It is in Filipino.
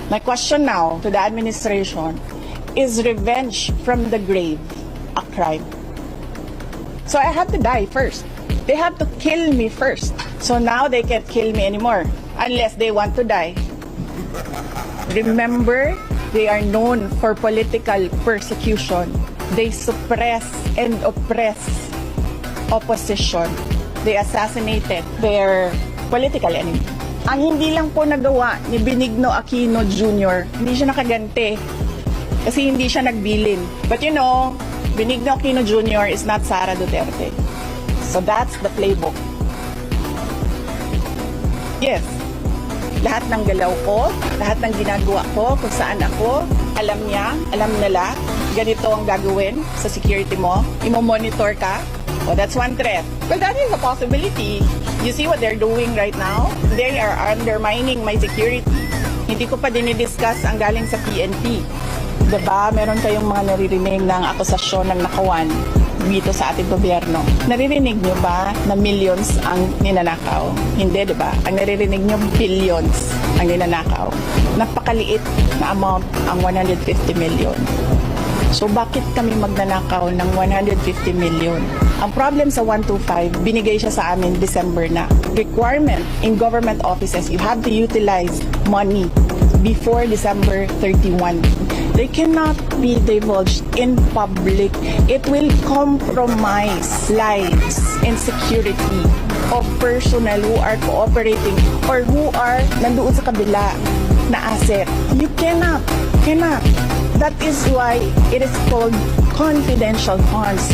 My question now to the administration, is revenge from the grave a crime? So I have to die first. They have to kill me first. So now they can't kill me anymore unless they want to die. Remember, they are known for political persecution. They suppress and oppress opposition. They assassinated their political enemy. Ang hindi lang po nagawa ni Benigno Aquino Jr., hindi siya nakaganti kasi hindi siya nagbilin. But you know, Benigno Aquino Jr. is not Sara Duterte. So that's the playbook. Yes, lahat ng galaw ko, lahat ng ginagawa ko, kung saan ako, alam niya, alam nila, ganito ang gagawin sa security mo, imo-monitor ka. Oh, that's one threat. Well, that is a possibility. You see what they're doing right now? They are undermining my security. Hindi ko pa dinidiscuss ang galing sa PNP. Diba, meron kayong mga naririnig ng akusasyon ng nakawan dito sa ating gobyerno. Naririnig nyo ba na millions ang ninanakaw? Hindi, diba? Ang naririnig nyo, billions ang ninanakaw. Napakaliit na amount ang 150 million. So bakit kami magnanakaw ng 150 million? Ang problem sa 125, binigay siya sa amin December na. Requirement in government offices, you have to utilize money before December 31. They cannot be divulged in public. It will compromise lives and security of personnel who are cooperating or who are nandoon sa kabila na asset. You cannot. That is why it is called confidential funds.